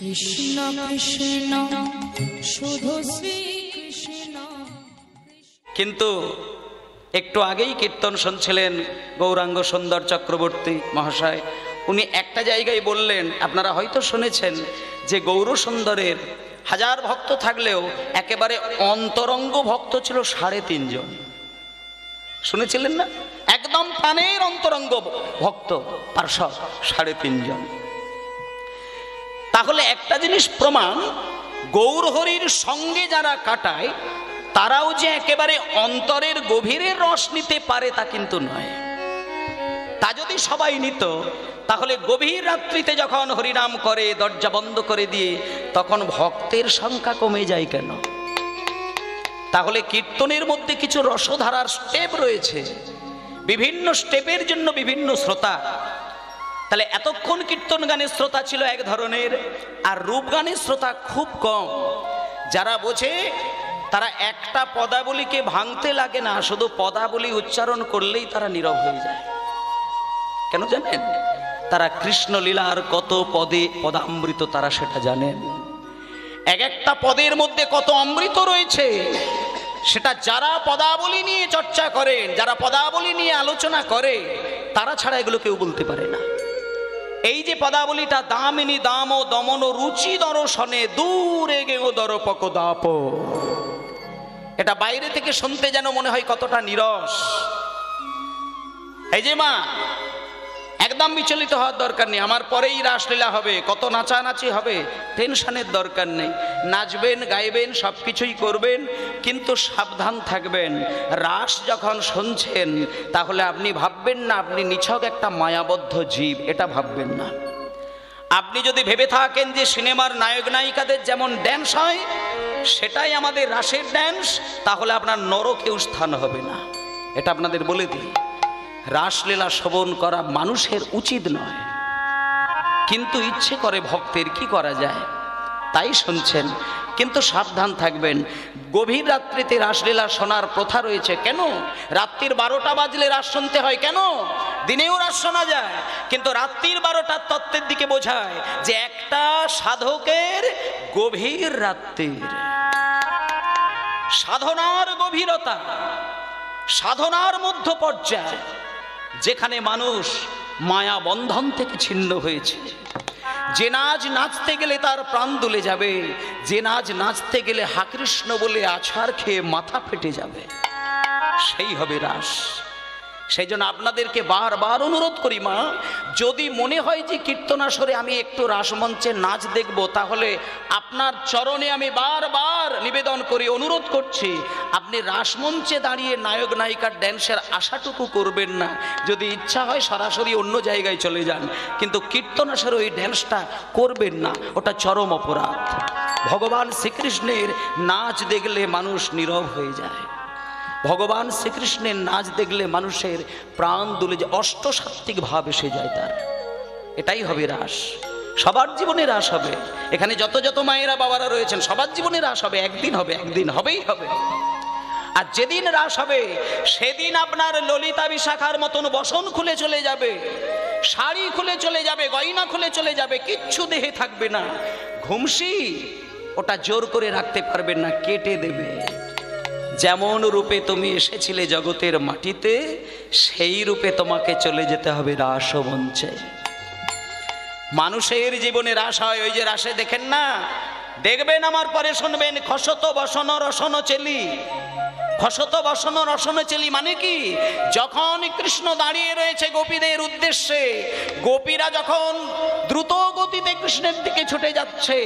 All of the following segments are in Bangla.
কৃষ্ণ কৃষ্ণ শুধু শ্রী কৃষ্ণ। কিন্তু একটু আগেই কীর্তন শুনছিলেন গৌরাঙ্গ সুন্দর চক্রবর্তী মহাশয়, উনি একটা জায়গায় বললেন, আপনারা হয়তো শুনেছেন যে গৌর সুন্দরের হাজার ভক্ত থাকলেও একেবারে অন্তরঙ্গ ভক্ত ছিল 3.5 জন। শুনেছিলেন না? একদম প্রাণের অন্তরঙ্গ ভক্ত পার্শ্বদ 3.5 জন। তাহলে একটা জিনিস প্রমাণ, গৌর হরির সঙ্গে যারা কাটায় তারাও যে একেবারে অন্তরের গভীরের রস নিতে পারে তা কিন্তু নয়। তা যদি সবাই নিত তাহলে গভীর রাত্রিতে যখন হরিনাম করে দরজা বন্ধ করে দিয়ে তখন ভক্তের সংখ্যা কমে যায় কেন? তাহলে কীর্তনের মধ্যে কিছু রসধারার স্টেপ রয়েছে, বিভিন্ন স্টেপের জন্য বিভিন্ন শ্রোতা। তাহলে এতক্ষণ কীর্তন গানের শ্রোতা ছিল এক ধরনের, আর রূপ গানের শ্রোতা খুব কম। যারা বোঝে তারা একটা পদাবলীকে ভাঙতে লাগে না, শুধু পদাবলী উচ্চারণ করলেই তারা নীরব হয়ে যায়। কেন জানেন? তারা কৃষ্ণ লীলার কত পদে পদামৃত তারা সেটা জানেন। এক একটা পদের মধ্যে কত অমৃত রয়েছে সেটা যারা পদাবলী নিয়ে চর্চা করেন, যারা পদাবলী নিয়ে আলোচনা করে, তারা ছাড়া এগুলো কেউ বলতে পারে না। এই যে পদাবলীটা দামিনী দাম ও দমন রুচি দর্শনে দূরে গেও দরপক দাপ, এটা বাইরে থেকে শুনতে যেন মনে হয় কতটা নিরস। এই যে মা, একদম বিচলিত হওয়ার দরকার নেই, আমার পরেই রাসলীলা হবে, কত নাচানাচি হবে, টেনশনের দরকার নেই। নাচবেন, গাইবেন, সব কিছুই করবেন, কিন্তু সাবধান থাকবেন। রাস যখন শুনছেন তাহলে আপনি ভাববেন না আপনি নিছক একটা মায়াবদ্ধ জীব, এটা ভাববেন না। আপনি যদি ভেবে থাকেন যে সিনেমার নায়ক নায়িকাদের যেমন ড্যান্স হয় সেটাই আমাদের রাসের ড্যান্স, তাহলে আপনার নরকেও স্থান হবে না। এটা আপনাদের বলে দিই, রাসলীলা শ্রবণ করা মানুষের উচিত নয়, কিন্তু ইচ্ছে করে ভক্তের, কি করা যায়, তাই শুনছেন। কিন্তু সাবধান থাকবেন, গভীর রাত্রিতে রাসলীলা শোনার প্রথা রয়েছে। কেন? রাত্রির 12টা বাজলে রাস শুনতে হয় কেন? দিনেও রাস শোনা যায়, কিন্তু রাত্রির 12টার তত্ত্বের দিকে বোঝায় যে একটা সাধকের গভীর রাত্রির সাধনার গভীরতা, সাধনার মধ্য পর্যায়, যেখানে মানুষ মায়া বন্ধন থেকে ছিন্ন হয়েছে। যে নাচ নাচতে গেলে তার প্রাণ দুলে যাবে, যে নাচ নাচতে গেলে হা কৃষ্ণ বলে আছাড় খেয়ে মাথা ফেটে যাবে, সেই হবে রাস। সেই জন্য আপনাদেরকে বারবার অনুরোধ করি মা, যদি মনে হয় যে কীর্তনাসরে আমি একটু রাসমঞ্চে নাচ দেখব, তাহলে আপনার চরণে আমি বারবার নিবেদন করি, অনুরোধ করছি, আপনি রাসমঞ্চে দাঁড়িয়ে নায়ক নায়িকার ড্যান্সের আশাটুকু করবেন না। যদি ইচ্ছা হয় সরাসরি অন্য জায়গায় চলে যান, কিন্তু কীর্তনাসরে ওই ড্যান্সটা করবেন না, ওটা চরম অপরাধ। ভগবান শ্রীকৃষ্ণের নাচ দেখলে মানুষ নীরব হয়ে যায়, ভগবান শ্রীকৃষ্ণের নাচ দেখলে মানুষের প্রাণ দুলে যে অষ্টসাত্ত্বিক ভাব এসে যায় তার। এটাই হবে রাস। সবার জীবনে রাস হবে। এখানে যত যত মায়েরা বাবারা রয়েছেন সবার জীবনে রাস হবে, একদিন হবে, একদিন হবেই হবে। আর যেদিন রাস হবে সেদিন আপনার ললিতা বিশাখার মতন বসন খুলে চলে যাবে, শাড়ি খুলে চলে যাবে, গয়না খুলে চলে যাবে, কিচ্ছু দেহে থাকবে না। ঘুমসি ওটা জোর করে রাখতে পারবেন না, কেটে দেবে। যেমন রূপে তুমি এসেছিলে জগতের মাটিতে, সেই রূপে তোমাকে চলে যেতে হবে রাসমঞ্চে। মানুষের জীবনে রাস হয়, ওই যে রাসে দেখেন না, দেখবেন আমার পরে শুনবেন, খসত বসন রসন চেলি। খসত বসন রসন চেলি মানে কি? যখন কৃষ্ণ দাঁড়িয়ে রয়েছে গোপীদের উদ্দেশ্যে, গোপীরা যখন দ্রুত গতিতে কৃষ্ণের দিকে ছুটে যাচ্ছে,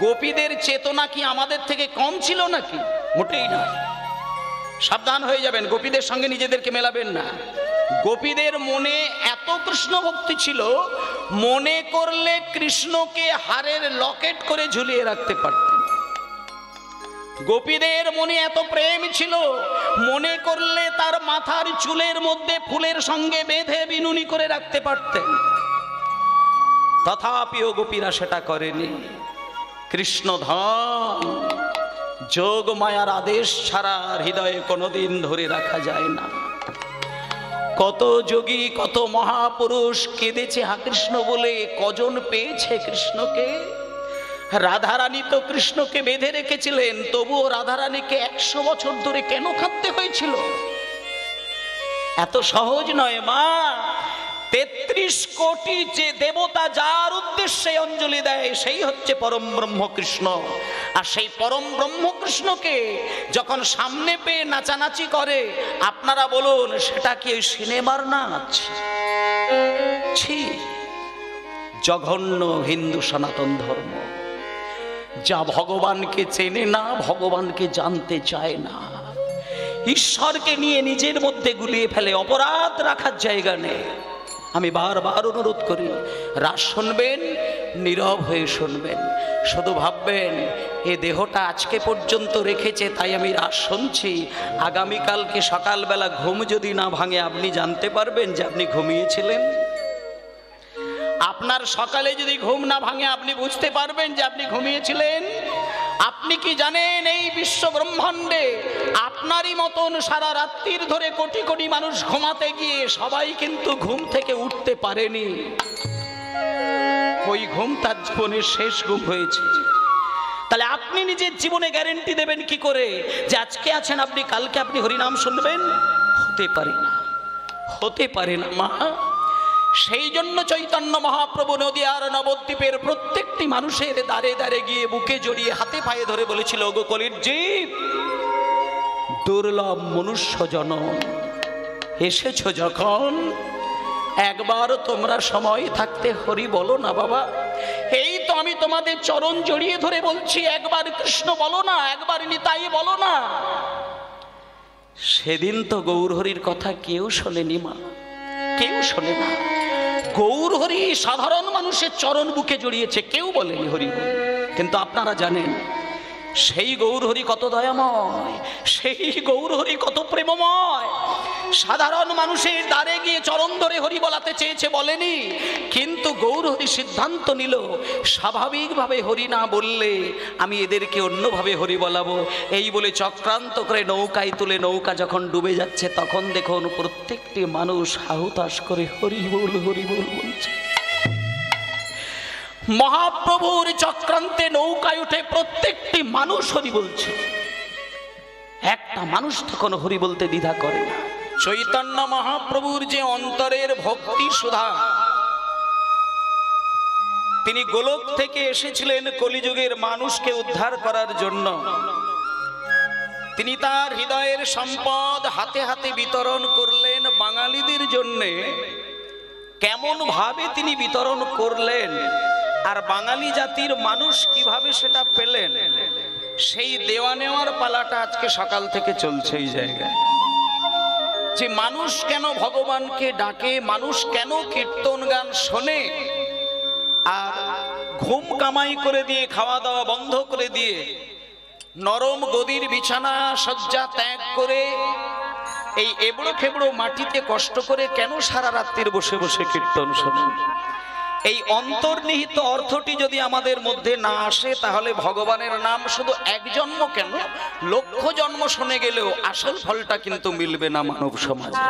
গোপীদের চেতনা কি আমাদের থেকে কম ছিল নাকি? মোটেই না। সাবধান হয়ে যাবেন, গোপীদের সঙ্গে নিজেদেরকে মেলাবেন না। গোপীদের মনে এত কৃষ্ণ ভক্তি ছিল, মনে করলে কৃষ্ণকে হারের লকেট করে ঝুলিয়ে রাখতে পারতেন। গোপীদের মনে এত প্রেম ছিল, মনে করলে তার মাথার চুলের মধ্যে ফুলের সঙ্গে বেঁধে বিনুনি করে রাখতে পারতেন। তথাপিও গোপীরা সেটা করেনি। কৃষ্ণ ধন, যোগ মায়ার আদেশ ছাড়া হৃদয়ে কোনোদিন ধরে রাখা যায় না। কত যোগী, কত মহাপুরুষ কেঁদেছে হা কৃষ্ণ বলে, কজন পেয়েছে কৃষ্ণকে? রাধারানী তো কৃষ্ণকে বেঁধে রেখেছিলেন, তবুও রাধারানীকে 100 বছর ধরে কেন কাঁদতে হয়েছিল? এত সহজ নয় মা। 33 কোটি যে দেবতা যার উদ্দেশ্যে অঞ্জলি দেয় সেই হচ্ছে পরম ব্রহ্ম কৃষ্ণ। আর সেই পরম ব্রহ্ম কৃষ্ণকে যখন সামনে পেয়ে নাচানাচি করে, আপনারা বলুন সেটা কি ওই সিনেমার নাচ? ছি, জঘন্য হিন্দু সনাতন ধর্ম, যা ভগবানকে চেনে না, ভগবানকে জানতে চায় না, ঈশ্বরকে নিয়ে নিজের মধ্যে গুলিয়ে ফেলে, অপরাধ রাখার জায়গা নেই। আমি বারবার অনুরোধ করি, রাস শুনবেন নীরব হয়ে শুনবেন, শুধু ভাববেন এ দেহটা আজকে পর্যন্ত রেখেছে তাই আমি রাস শুনছি, আগামীকালকে সকালবেলা ঘুম যদি না ভাঙে আপনি জানতে পারবেন যে আপনি ঘুমিয়েছিলেন। আপনার সকালে যদি ঘুম না ভাঙে আপনি বুঝতে পারবেন যে আপনি ঘুমিয়েছিলেন। আপনি কি জানেন এই বিশ্ব ব্রহ্মাণ্ডে আপনারই মতন সারা রাত্রির ধরে কোটি কোটি মানুষ ঘুমাতে গিয়ে সবাই কিন্তু ঘুম থেকে উঠতে পারেনি। ওই ঘুম তার জীবনের শেষ ঘুম হয়েছে। তাহলে আপনি নিজের জীবনে গ্যারেন্টি দেবেন কি করে যে আজকে আছেন আপনি কালকে আপনি হরিনাম শুনবেন? হতে পারে না, হতে পারে না মা। সেই জন্য চৈতন্য মহাপ্রভু নদিয়ার নবদ্বীপের প্রত্যেকটি মানুষের দ্বারে দ্বারে গিয়ে বুকে জড়িয়ে হাতে পায়ে ধরে বলেছিল, ওগো কলির জীব, দুর্লভ মনুষ্য জনম এসেছ যখন, একবার তোমরা সময় থাকতে হরি বলো না বাবা। এই তো আমি তোমাদের চরণ জড়িয়ে ধরে বলছি, একবার কৃষ্ণ বলো না, একবার নিতাই বলো না। সেদিন তো গৌরহরির কথা কেউ শোনেনি মা, কেউ শোনে না। গৌরহরি সাধারণ মানুষের চরণ বুকে জড়িয়েছে, কেউ বলেনি হরি বল। কিন্তু আপনারা জানেন সেই গৌরহরি কত দয়াময়, সেই গৌরহরি কত প্রেমময়। সাধারণ মানুষের দ্বারে গিয়ে চরণ ধরে হরি বলাতে চেয়েছে, বলেনি। কিন্তু গৌরহরি সিদ্ধান্ত নিল, স্বাভাবিকভাবে হরি না বললে আমি এদেরকে অন্যভাবে হরি বলাবো। এই বলে চক্রান্ত করে নৌকায় তুলে, নৌকা যখন ডুবে যাচ্ছে তখন দেখুন প্রত্যেকটি মানুষ হাহুতাশ করে হরি বল বলছে। মহাপ্রভুর চক্রান্তে নৌকায় উঠে প্রত্যেকটি মানুষ হরি বলছে। একটা মানুষ তখন হরি বলতে দ্বিধা করে না। চৈতন্য মহাপ্রভুর যে অন্তরের ভক্তি সুধা, তিনি গোলক থেকে এসেছিলেন কলিযুগের মানুষকে উদ্ধার করার জন্য। তিনি তার হৃদয়ের সম্পদ হাতে হাতে বিতরণ করলেন বাঙালিদের জন্য। কেমন ভাবে তিনি বিতরণ করলেন আর বাঙালি জাতির মানুষ কিভাবে সেটা পেলেন, সেই দেওয়া নেওয়ার পালাটা আজকে সকাল থেকে চলছে এই জায়গায়। যে মানুষ কেন ভগবানকে ডাকে, মানুষ কেন কীর্তন গান শোনে, আর ঘুম কামাই করে দিয়ে, খাওয়া দাওয়া বন্ধ করে দিয়ে, নরম গদির বিছানা শয্যা ত্যাগ করে এই এবড়ো খেবড়ো মাটিতে কষ্ট করে কেন সারা রাত্রির বসে বসে কীর্তন শোনেন। এই অন্তর্নিহিত অর্থটি যদি আমাদের মধ্যে না আসে, তাহলে ভগবানের নাম শুধু এক জন্ম কেন, লক্ষ জন্ম শুনে গেলেও আসল ফলটা কিন্তু মিলবে না মানব সমাজে।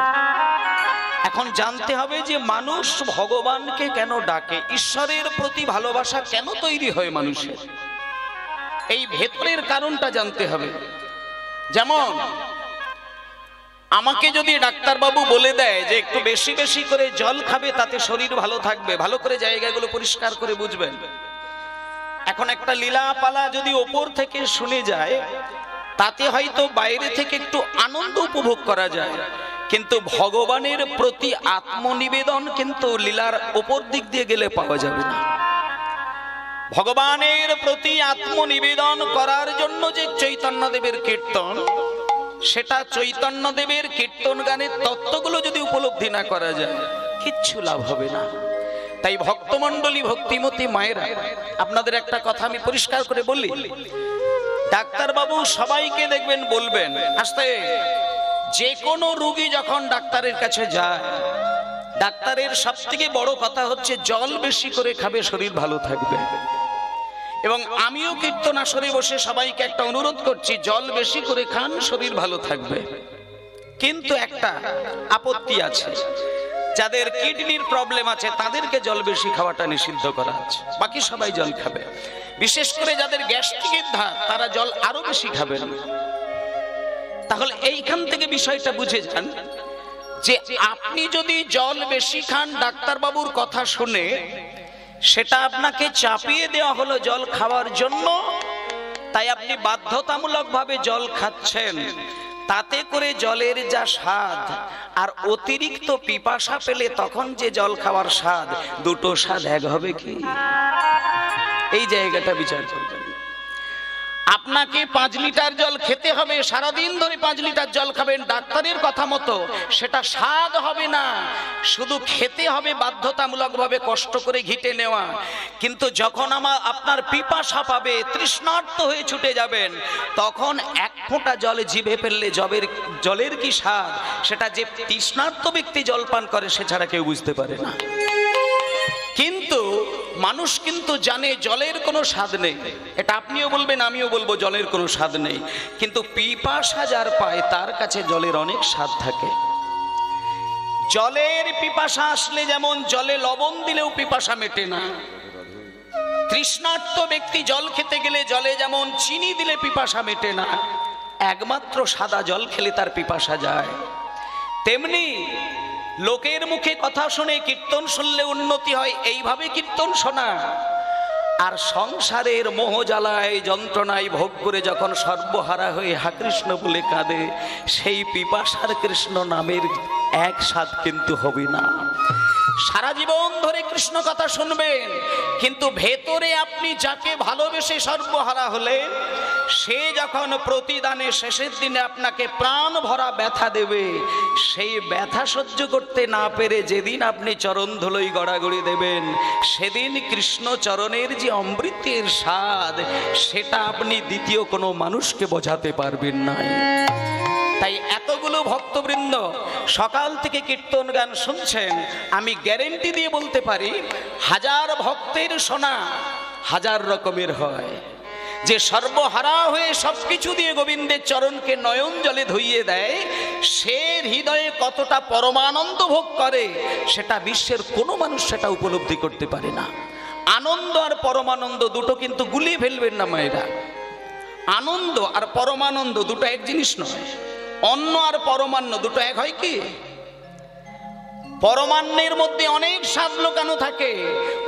এখন জানতে হবে যে মানুষ ভগবানকে কেন ডাকে, ঈশ্বরের প্রতি ভালোবাসা কেন তৈরি হয় মানুষের, এই ভেতরের কারণটা জানতে হবে। যেমন আমাকে যদি ডাক্তারবাবু বলে দেয় যে একটু বেশি বেশি করে জল খাবে তাতে শরীর ভালো থাকবে, ভালো করে জায়গাগুলো পরিষ্কার করে বুঝবেন। এখন একটা লীলা পালা যদি ওপর থেকে শুনে যায়, তাতে হয়তো বাইরে থেকে একটু আনন্দ উপভোগ করা যায়, কিন্তু ভগবানের প্রতি আত্মনিবেদন কিন্তু লীলার ওপর দিক দিয়ে গেলে পাওয়া যাবে না। ভগবানের প্রতি আত্মনিবেদন করার জন্য যে চৈতন্যদেবের কীর্তন, সেটা চৈতন্যদেবের কীর্তন গানের তত্ত্বগুলো যদি উপলব্ধি না করা যায়, কিচ্ছু লাভ হবে না। তাই ভক্তমণ্ডলী, ভক্তিমতী মায়েরা, আপনাদের একটা কথা আমি পরিষ্কার করে বলি। ডাক্তারবাবু সবাইকে দেখবেন বলবেন, আসতে যে কোনো রোগী যখন ডাক্তারের কাছে যায়, ডাক্তারের সবথেকে বড় কথা হচ্ছে জল বেশি করে খাবে, শরীর ভালো থাকবে। এবং আমিও কীর্তন আসরে বসে সবাইকে একটা অনুরোধ করছি, জল বেশি করে খান, শরীর ভালো থাকবে। কিন্তু একটা আপত্তি আছে, যাদের কিডনির প্রবলেম আছে তাদেরকে জল বেশি খাওয়াটা নিষিদ্ধ করা আছে, বাকি সবাই জল খাবে। বিশেষ করে যাদের গ্যাস্ট্রিকের ধাত তারা জল আরো বেশি খাবেন। তাহলে এইখান থেকে বিষয়টা বুঝে যান যে আপনি যদি জল বেশি খান, ডাক্তারবাবুর কথা শুনে সেটা আপনাকে চাপিয়ে দেওয়া হলো জল খাওয়ার জন্য, তাই আপনি বাধ্যতামূলকভাবে জল খাচ্ছেন। তাতে করে জলের যা স্বাদ আর অতিরিক্ত পিপাসা পেলে তখন যে জল খাওয়ার স্বাদ, দুটো স্বাদ এক হবে কি? এই জায়গাটা বিচার করবেন। আপনাকে 5 লিটার জল খেতে হবে, সারাদিন ধরে 5 লিটার জল খাবেন ডাক্তারের কথা মতো, সেটা স্বাদ হবে না, শুধু খেতে হবে বাধ্যতামূলকভাবে, কষ্ট করে ঘিটে নেওয়া। কিন্তু যখন আপনার পিপাসা পাবে, তৃষ্ণার্ত হয়ে ছুটে যাবেন, তখন 1 ফোঁটা জল জিভে ফেললে জলের কি স্বাদ, সেটা যে তৃষ্ণার্ত ব্যক্তি জল পান করে সে ছাড়া কেউ বুঝতে পারে না। কিন্তু মানুষ কিন্তু জানে জলের কোনো স্বাদ নেই, এটা আপনিও বলবেন আমিও বলবো জলের কোনো স্বাদ নেই, কিন্তু পিপাসা যার পায় তার কাছে জলের অনেক স্বাদ থাকে। জলের পিপাসা আসলে যেমন জলে লবণ দিলেও পিপাসা মেটে না, তৃষ্ণার্ত ব্যক্তি জল খেতে গেলে জলে যেমন চিনি দিলে পিপাসা মেটে না, একমাত্র সাদা জল খেলে তার পিপাসা যায়। তেমনি লোকের মুখে কথা শুনে কীর্তন শুনলে উন্নতি হয়, এইভাবে কীর্তন শোনা, আর সংসারের মোহজ্বালায় যন্ত্রণায় ভোগ করে যখন সর্বহারা হয়ে হা কৃষ্ণ বলে কাঁদে, সেই পিপাসার কৃষ্ণ নামের এক স্বাদ কিন্তু হবে না। সারা জীবন ধরে কৃষ্ণ কথা শুনবেন, কিন্তু ভেতরে আপনি যাকে ভালোবেসে সর্বহারা হলেন, সে যখন প্রতিদানে শেষের দিনে আপনাকে প্রাণ ভরা ব্যথা দেবে, সেই ব্যথা সহ্য করতে না পেরে যেদিন আপনি চরণ ধুলোই গড়াগড়ি দেবেন, সেদিন কৃষ্ণ চরণের যে অমৃতের স্বাদ, সেটা আপনি দ্বিতীয় কোনো মানুষকে বোঝাতে পারবেন না। তাই এতগুলো ভক্তবৃন্দ সকাল থেকে কীর্তন গান শুনছেন, আমি গ্যারেন্টি দিয়ে বলতে পারি 1000 ভক্তের শোনা 1000 রকমের হয়। যে সর্বহারা হয়ে সবকিছু দিয়ে গোবিন্দের চরণকে নয়ন জলে ধুইয়ে দেয়, সে হৃদয়ে কতটা পরমানন্দ ভোগ করে সেটা বিশ্বের কোনো মানুষ সেটা উপলব্ধি করতে পারে না। আনন্দ আর পরমানন্দ দুটো কিন্তু গুলিয়ে ফেলবেন না মায়েরা। আনন্দ আর পরমানন্দ দুটো এক জিনিস নয়, অন্ন আর পরমান্ন দুটো এক হয় কি? পরমান্নের মধ্যে অনেক স্বাদ লুকানো থাকে,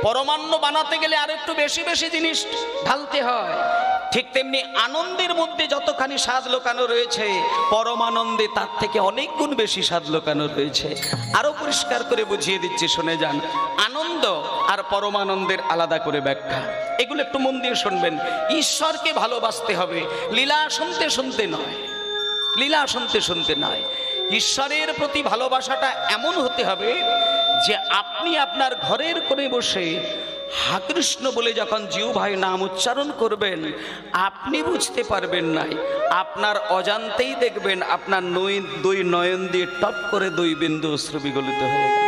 পরমান্ন বানাতে গেলে আর একটু বেশি বেশি জিনিস ঢালতে হয়। ঠিক তেমনি আনন্দের মধ্যে যতখানি স্বাদ লুকানো রয়েছে, পরমানন্দে তার থেকে অনেক গুণ বেশি স্বাদ লুকানো রয়েছে। আরো পরিষ্কার করে বুঝিয়ে দিচ্ছি, শুনে যান। আনন্দ আর পরমানন্দের আলাদা করে ব্যাখ্যা, এগুলো একটু মন দিয়ে শুনবেন। ঈশ্বরকে ভালোবাসতে হবে, লীলা শুনতে শুনতে নয়, লীলা শুনতে শুনতে নয়। ঈশ্বরের প্রতি ভালোবাসাটা এমন হতে হবে যে আপনি আপনার ঘরের কোণে বসে হা কৃষ্ণ বলে যখন জিহ্বায় নাম উচ্চারণ করবেন, আপনি বুঝতে পারবেন না, আপনার অজান্তেই দেখবেন আপনার দুই নয়ন দিয়ে টপ করে 2 বিন্দু অশ্রু বিগলিত হয়ে গেল।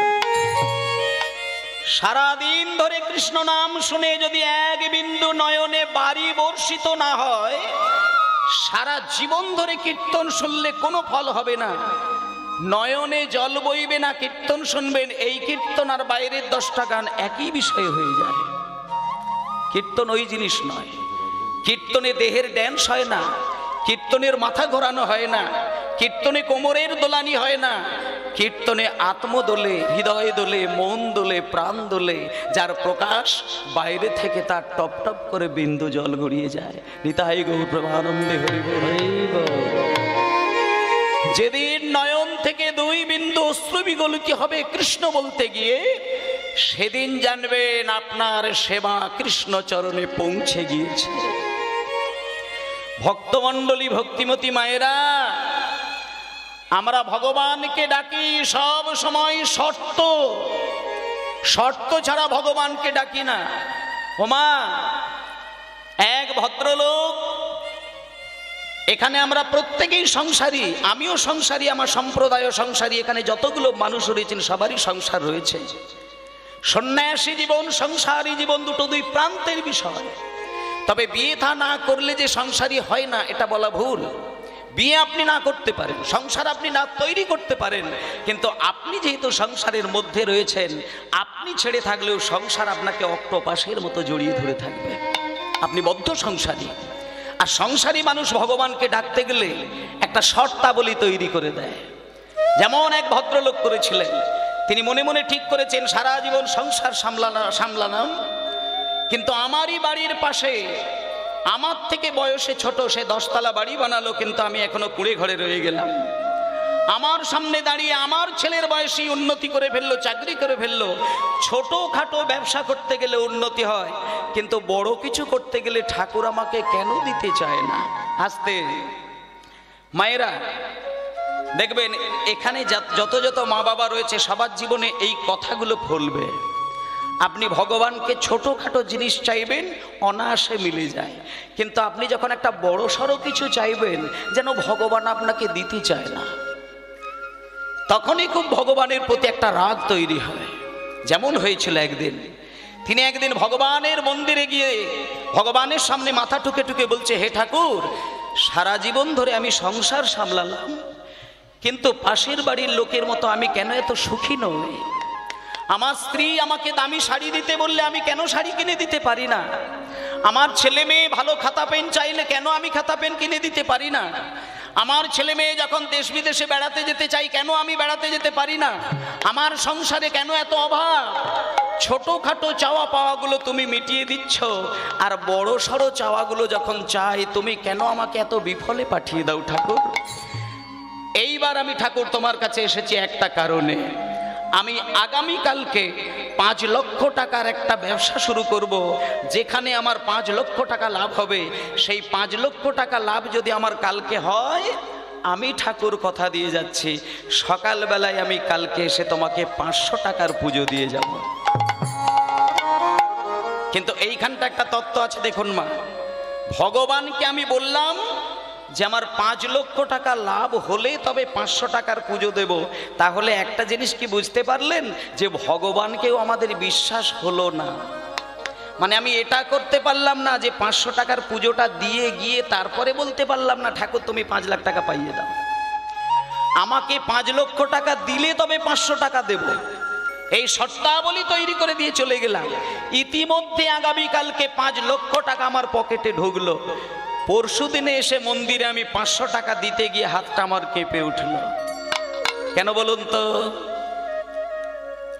সারাদিন ধরে কৃষ্ণ নাম শুনে যদি 1 বিন্দু নয়নে বাড়ি বর্ষিত না হয়, সারা জীবন ধরে কীর্তন শুনলে কোনো ফল হবে না, নয়নে জল বইবে না। কীর্তন শুনবেন, এই কীর্তন আর বাইরের 10টা গান একই বিষয় হয়ে যায়। কীর্তন ওই জিনিস নয়। কীর্তনে দেহের ড্যান্স হয় না, কীর্তনের মাথা ঘোরানো হয় না, কীর্তনে কোমরের দোলানি হয় না, কীর্তনে আত্ম দোলে, হৃদয় দোলে, মন দোলে, প্রাণ দোলে, যার প্রকাশ বাইরে থেকে তার টপ টপ করে বিন্দু জল গড়িয়ে যায়। নিতাই গৌর প্রেমানন্দে হরি বল। যেদিন নয়ন থেকে 2 বিন্দু অশ্রু বিগলিত হবে কৃষ্ণ বলতে গিয়ে, সেদিন জানবেন আপনার সেবা কৃষ্ণ চরণে পৌঁছে গিয়েছে। ভক্তমণ্ডলী, ভক্তিমতী মায়েরা, আমরা ভগবানকে ডাকি সব সময় শর্ত ছাড়া ভগবানকে ডাকি না। ওমা, এক ভদ্রলোক, এখানে আমরা প্রত্যেকেই সংসারী, আমিও সংসারী, আমার সম্প্রদায় সংসারী, এখানে যতগুলো মানুষ রয়েছেন সবারই সংসার রয়েছে। সন্ন্যাসী জীবন, সংসারী জীবন দুটো 2 প্রান্তের বিষয়। তবে বিয়ে থা না করলে যে সংসারী হয় না এটা বলা ভুল। বিয়ে আপনি না করতে পারেন, সংসার আপনি না তৈরি করতে পারেন, কিন্তু আপনি যেহেতু সংসারের মধ্যে রয়েছেন, আপনি ছেড়ে থাকলেও সংসার আপনাকে অক্টোপাসের মতো জড়িয়ে ধরে থাকবে। আপনি বদ্ধ সংসারী। আর সংসারী মানুষ ভগবানকে ডাকতে গেলে একটা শর্তাবলী তৈরি করে দেয়। যেমন এক ভদ্রলোক করেছিলেন, তিনি মনে মনে ঠিক করেছেন সারা জীবন সংসার সামলালাম, কিন্তু আমারই বাড়ির পাশে আমার থেকে বয়সে ছোট সে 10 তলা বাড়ি বানালো, কিন্তু আমি এখনো কুঁড়ে ঘরে রয়ে গেলাম। আমার সামনে দাঁড়িয়ে আমার ছেলের বয়সী উন্নতি করে ফেললো, চাকরি করে ফেললো। ছোটখাটো ব্যবসা করতে গেলে উন্নতি হয়, কিন্তু বড় কিছু করতে গেলে ঠাকুর আমাকে কেন দিতে চায় না? আসতে মায়েরা দেখবেন, এখানে যত যত মা বাবা রয়েছে সবার জীবনে এই কথাগুলো ফলবে। আপনি ভগবানকে ছোটখাটো জিনিস চাইবেন, অনায়াসে মিলে যায়, কিন্তু আপনি যখন একটা বড় সড়ো কিছু চাইবেন, যেন ভগবান আপনাকে দিতে চায় না, তখনই খুব ভগবানের প্রতি একটা রাগ তৈরি হয়। যেমন হয়েছিল একদিন, তিনি একদিন ভগবানের মন্দিরে গিয়ে ভগবানের সামনে মাথা ঠুকে ঠুকে বলছে, হে ঠাকুর, সারা জীবন ধরে আমি সংসার সামলালাম, কিন্তু পাশের বাড়ির লোকের মতো আমি কেন এত সুখী নই? আমার স্ত্রী আমাকে দামি শাড়ি দিতে বললে আমি কেন শাড়ি কিনে দিতে পারি না? আমার ছেলে মেয়ে ভালো খাতা পেন চাইলে কেন আমি খাতা পেন কিনে দিতে পারি না? আমার ছেলে মেয়ে যখন দেশ বিদেশে বেড়াতে যেতে চাই, কেন আমি বেড়াতে যেতে পারি না? আমার সংসারে কেন এত অভাব? ছোটখাটো চাওয়া পাওয়াগুলো তুমি মিটিয়ে দিচ্ছ, আর বড় সড়ো চাওয়াগুলো যখন চাই তুমি কেন আমাকে এত বিফলে পাঠিয়ে দাও ঠাকুর? এইবার আমি ঠাকুর তোমার কাছে এসেছি একটা কারণে। আমি আগামীকালকে 5 লক্ষ টাকার একটা ব্যবসা শুরু করব, যেখানে আমার 5 লক্ষ টাকা লাভ হবে। সেই 5 লক্ষ টাকা লাভ যদি আমার কালকে হয়, আমি ঠাকুর কথা দিয়ে যাচ্ছি, সকালবেলায় আমি কালকে এসে তোমাকে 500 টাকার পুজো দিয়ে যাব। কিন্তু এইখানটা একটা তত্ত্ব আছে, দেখুন মা, ভগবানকে আমি বললাম যে আমার 5 লক্ষ টাকা লাভ হলে তবে 500 টাকার পুজো দেব, তাহলে একটা জিনিস কি বুঝতে পারলেন, যে ভগবানকেও আমাদের বিশ্বাস হলো না। মানে আমি এটা করতে পারলাম না যে 500 টাকার পুজোটা দিয়ে গিয়ে তারপরে বলতে পারলাম না ঠাকুর তুমি 5 লাখ টাকা পাইয়ে দাও। আমাকে 5 লক্ষ টাকা দিলে তবে 500 টাকা দেব, এই শর্তাবলী তৈরি করে দিয়ে চলে গেলাম। ইতিমধ্যে আগামীকালকে 5 লক্ষ টাকা আমার পকেটে ঢুকলো। পরশু দিনে এসে মন্দিরে আমি 500 টাকা দিতে গিয়ে হাতটা আমার কেঁপে উঠল। কেন বলুন তো?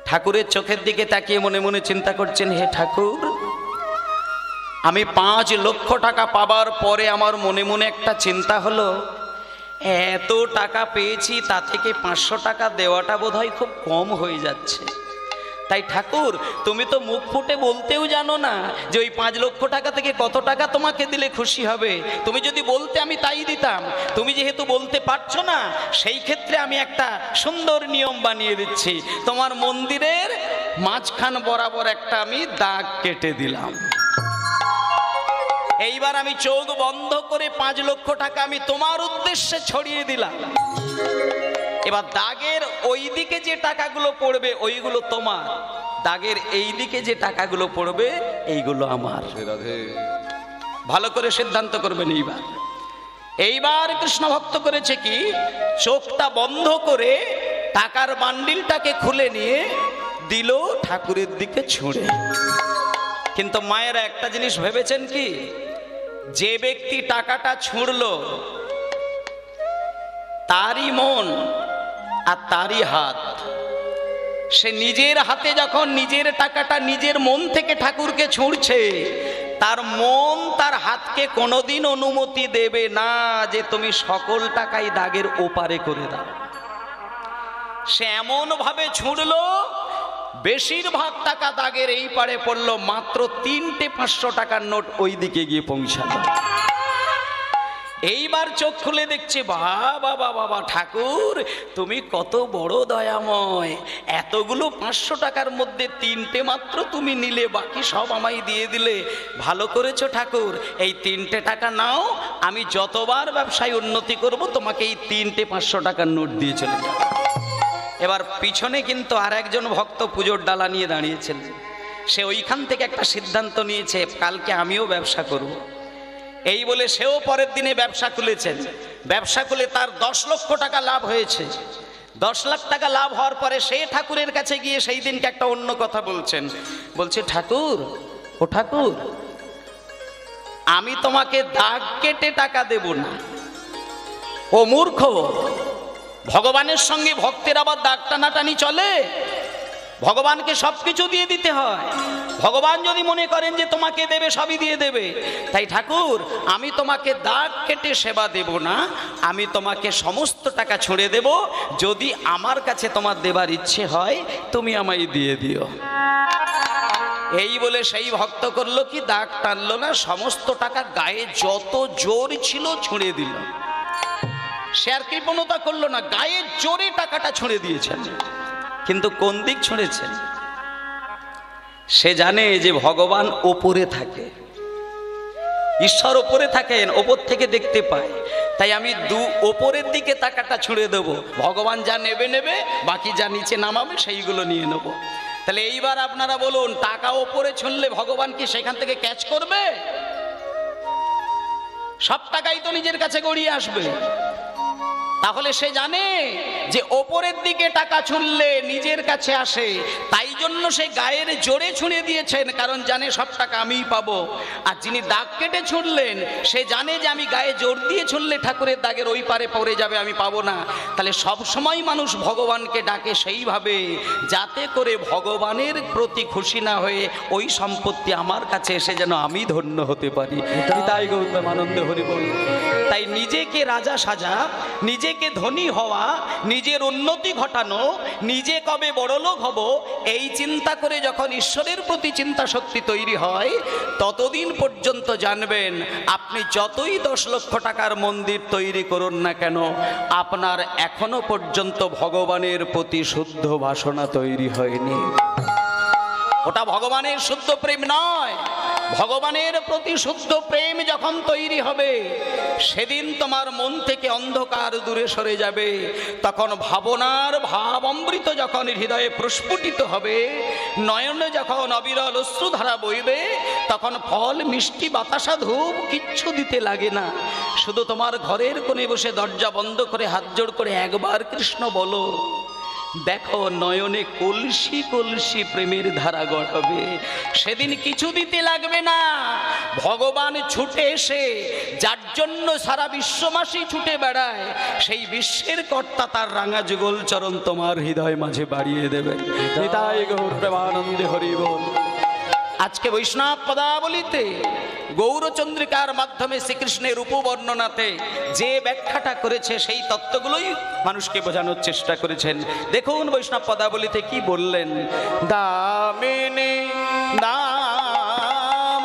ঠাকুরের চোখের দিকে তাকিয়ে মনে মনে চিন্তা করছেন, হে ঠাকুর, আমি 5 লক্ষ টাকা পাবার পরে আমার মনে মনে একটা চিন্তা হলো, এত টাকা পেয়েছি তা থেকে 500 টাকা দেওয়াটা বোধহয় খুব কম হয়ে যাচ্ছে। তাই ঠাকুর, তুমি তো মুখ ফুটে বলতেও জানো না যে ওই 5 লক্ষ টাকা থেকে কত টাকা তোমাকে দিলে খুশি হবে। তুমি যদি বলতে আমি তাই দিতাম। তুমি যেহেতু বলতে পারছো না, সেই ক্ষেত্রে আমি একটা সুন্দর নিয়ম বানিয়ে দিচ্ছি, তোমার মন্দিরের মাঝখান বরাবর একটা আমি দাগ কেটে দিলাম। এইবার আমি চোখ বন্ধ করে 5 লক্ষ টাকা আমি তোমার উদ্দেশ্যে ছড়িয়ে দিলাম। এবার দাগের ওই দিকে যে টাকাগুলো পড়বে ওইগুলো তোমার, দাগের এই দিকে যে টাকাগুলো পড়বে এইগুলো আমার। ভালো করে সিদ্ধান্ত করবেন। এইবার কৃষ্ণ ভক্ত করেছে কি, চোখটা বন্ধ করে টাকার বান্ডিলটাকে খুলে নিয়ে দিল ঠাকুরের দিকে ছুঁড়ে। কিন্তু মায়েরা একটা জিনিস ভেবেছেন কি, যে ব্যক্তি টাকাটা ছুঁড়লো তারই মন আর তারই হাত। সে নিজের হাতে যখন নিজের টাকাটা নিজের মন থেকে ঠাকুরকে ছুঁড়ছে, তার মন তার হাতকে কোনোদিন অনুমতি দেবে না যে তুমি সকল টাকাই দাগের ওপারে করে দাও। সে এমন ভাবে ছুঁড়লো, বেশিরভাগ টাকা দাগের এই পারে পড়লো, মাত্র 3টে 500 টাকার নোট ওই দিকে গিয়ে পৌঁছালো। এইবার চোখ খুলে দেখছে, বাবা বাবা বাবা ঠাকুর তুমি কত বড় দয়াময়, এতগুলো 500 টাকার মধ্যে 3টে মাত্র তুমি নিলে, বাকি সব আমায় দিয়ে দিলে। ভালো করেছো ঠাকুর, এই 3টে টাকা নাও, আমি যতবার ব্যবসায় উন্নতি করব তোমাকে এই 3টে 500 টাকার নোট দিয়ে চলে যাবো। এবার পিছনে কিন্তু আর একজন ভক্ত পুজোর ডালা নিয়ে দাঁড়িয়েছেন। সে ওইখান থেকে একটা সিদ্ধান্ত নিয়েছে, কালকে আমিও ব্যবসা করব। এই বলে সেও পরের দিনে ব্যবসা খুলেছেন। ব্যবসা খুলে তার 10 লক্ষ টাকা লাভ হয়েছে। 10 লাখ টাকা লাভ হওয়ার পরে সে ঠাকুরের কাছে গিয়ে সেই দিনকে একটা অন্য কথা বলছেন। বলছে, ঠাকুর, ও ঠাকুর, আমি তোমাকে দাগ কেটে টাকা দেব না। ও মূর্খ, ভগবানের সঙ্গে ভক্তের আবার দাগ টানাটানি চলে? ভগবানকে সবকিছু দিয়ে দিতে হয়। ভগবান যদি মনে করেন যে তোমাকে দেবে, সবই দিয়ে দেবে। তাই ঠাকুর, আমি তোমাকে দাগ কেটে সেবা দেব না, আমি তোমাকে সমস্ত টাকা ছুঁড়ে দেব, যদি আমার কাছে তোমার দেবার ইচ্ছে হয় তুমি আমায় দিয়ে দিও। এই বলে সেই ভক্ত করলো কি, দাগ টানলো না, সমস্ত টাকা গায়ে যত জোর ছিল ছুঁড়ে দিল। সে আর কৃপণতা করলো না, গায়ে জোরে টাকাটা ছুঁড়ে দিয়েছেন। কিন্তু কোন দিক ছুঁড়েছেন? সে জানে যে ভগবান ওপরে থাকে, ঈশ্বর ওপরে থাকেন, ওপর থেকে দেখতে পায়। তাই আমি ওপরের দিকে টাকাটা ছুঁড়ে দেবো, ভগবান যা নেবে নেবে, বাকি যা নিচে নামাবে সেইগুলো নিয়ে নেবো। তাহলে এইবার আপনারা বলুন, টাকা ওপরে ছুঁড়লে ভগবান কি সেখান থেকে ক্যাচ করবে? সব টাকাই তো নিজের কাছে গড়িয়ে আসবে। তাহলে সে জানে যে ওপরের দিকে টাকা ছুঁড়লে নিজের কাছে আসে, তাই জন্য সে গায়ের জোরে ছুঁড়ে দিয়েছেন, কারণ জানে সব টাকা আমিই পাবো। আর যিনি দাগ কেটে ছুঁড়লেন, সে জানে যে আমি গায়ে জোর দিয়ে ছুঁড়লে ঠাকুরের দাগের ওই পারে পড়ে যাবে, আমি পাবো না। তাহলে সব সময় মানুষ ভগবানকে ডাকে সেইভাবে, যাতে করে ভগবানের প্রতি খুশি না হয়ে ওই সম্পত্তি আমার কাছে এসে যেন আমি ধন্য হতে পারি। তাই গৌতম আনন্দ হরি বল। তাই নিজেকে রাজা সাজা, নিজেকে ধনী হওয়া, নিজের উন্নতি ঘটানো, নিজে কবে বড়লোক হব, এই চিন্তা করে যখন ঈশ্বরের প্রতি চিন্তা শক্তি তৈরি হয়, ততদিন পর্যন্ত জানবেন আপনি যতই 10 লক্ষ টাকার মন্দির তৈরি করুন না কেন, আপনার এখনো পর্যন্ত ভগবানের প্রতি শুদ্ধ বাসনা তৈরি হয়নি। ওটা ভগবানের শুদ্ধ প্রেম নয়। ভগবানের প্রতি শুদ্ধ প্রেম যখন তৈরি হবে, সেদিন তোমার মন থেকে অন্ধকার দূরে সরে যাবে। তখন ভাবনার ভাব অমৃত যখন হৃদয়ে প্রস্ফুটিত হবে, নয়নে যখন অবিরল অশ্রুধারা বইবে, তখন ফল, মিষ্টি, বাতাসা, ধূপ কিচ্ছু দিতে লাগে না। শুধু তোমার ঘরের কোণে বসে দরজা বন্ধ করে হাত জোড় করে একবার কৃষ্ণ বলো, দেখো নয়নে কলসি কলসি প্রেমের ধারা গড়াবে। সেদিন কিছু দিতে লাগবে না, ভগবান ছুটে এসে, যার জন্য সারা বিশ্ববাসী ছুটে বেড়ায়, সেই বিশ্বের কর্তা তার রাঙা যুগল চরণ তোমার হৃদয় মাঝে বাড়িয়ে দেবে। নিতাই গৌর প্রেমানন্দে হরি বল। আজকে বৈষ্ণব পদাবলিতে গৌরচন্দ্রিকার মাধ্যমে শ্রীকৃষ্ণের উপবর্ণনাতে যে ব্যাখ্যাটা করেছে, সেই তত্ত্বগুলোই মানুষকে বোঝানোর চেষ্টা করেছেন। দেখুন বৈষ্ণব পদাবলিতে কি বললেন। দামিনী নাম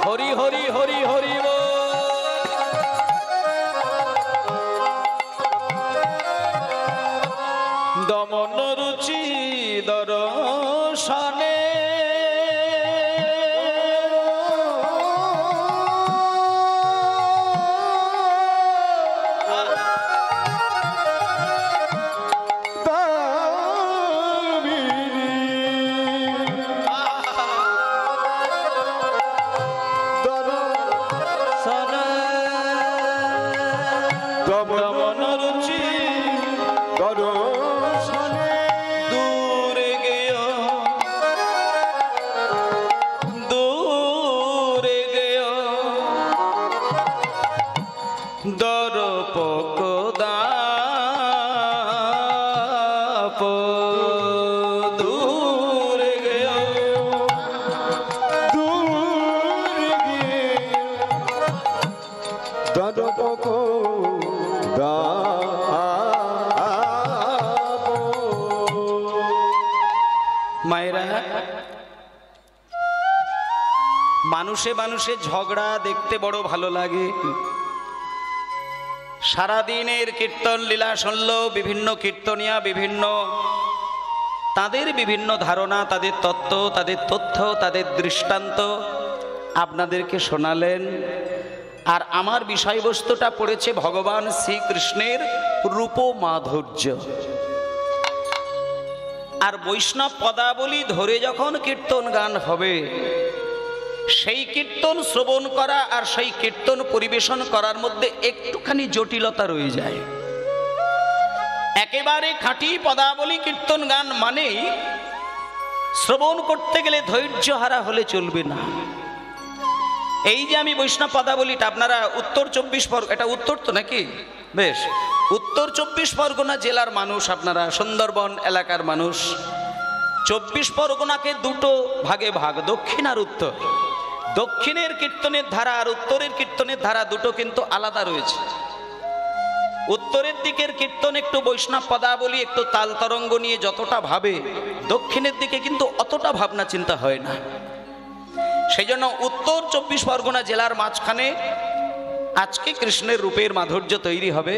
হরি হরি হরি হরি বল। দমন রুচি দর্শনে মায়েরা, মানুষে মানুষে ঝগড়া দেখতে বড় ভালো লাগে। সারাদিনের কীর্তন লীলা শুনল, বিভিন্ন কীর্তনিয়া বিভিন্ন তাদের বিভিন্ন ধারণা, তাদের তত্ত্ব, তাদের তথ্য, তাদের দৃষ্টান্ত আপনাদেরকে শোনালেন। আর আমার বিষয়বস্তুটা পড়েছে ভগবান শ্রীকৃষ্ণের রূপ মাধুর্য। আর বৈষ্ণব পদাবলী ধরে যখন কীর্তন গান হবে, সেই কীর্তন শ্রবণ করা আর সেই কীর্তন পরিবেশন করার মধ্যে একটুখানি জটিলতা রয়ে যায়। একেবারে খাঁটি পদাবলী কীর্তন গান মানেই শ্রবণ করতে গেলে ধৈর্য হারা হলে চলবে না। এই যে আমি বৈষ্ণব পদাবলীটা, আপনারা উত্তর 24 পরগনা, এটা উত্তর তো নাকি, বেশ, উত্তর 24 পরগনা জেলার মানুষ, আপনারা সুন্দরবন এলাকার মানুষ। 24 পরগনাকে দুটো ভাগে ভাগ, দক্ষিণ আর উত্তর। দক্ষিণের কীর্তনের ধারা আর উত্তরের কীর্তনের ধারা দুটো কিন্তু আলাদা রয়েছে। উত্তরের দিকের কীর্তন একটু বৈষ্ণব পদাবলী, একটু তাল তরঙ্গ নিয়ে যতটা ভাবে, দক্ষিণের দিকে কিন্তু অতটা ভাবনা চিন্তা হয় না। সেই জন্য উত্তর 24 পরগনা জেলার মাঝখানে আজকে কৃষ্ণের রূপের মাধুর্য তৈরি হবে।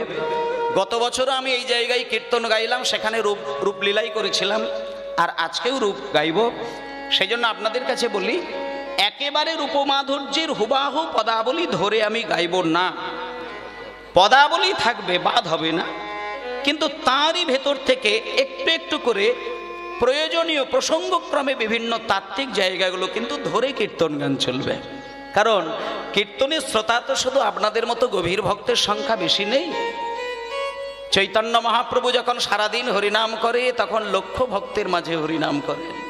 গত বছরও আমি এই জায়গায় কীর্তন গাইলাম, সেখানে রূপলীলাই করেছিলাম, আর আজকেও রূপ গাইব। সেই জন্য আপনাদের কাছে বলি, একেবারে রূপমাধুর্যের হুবাহু পদাবলী ধরে আমি গাইব না। পদাবলী থাকবে, বাদ হবে না, কিন্তু তারই ভেতর থেকে একটু একটু করে প্রয়োজনীয় প্রসঙ্গক্রমে বিভিন্ন তাত্ত্বিক জায়গাগুলো কিন্তু ধরে কীর্তন গান চলবে। কারণ কীর্তনের শ্রোতা তো শুধু আপনাদের মতো গভীর ভক্তের সংখ্যা বেশি নেই। চৈতন্য মহাপ্রভু যখন সারাদিন হরিনাম করে, তখন লক্ষ ভক্তের মাঝে হরিনাম করেন।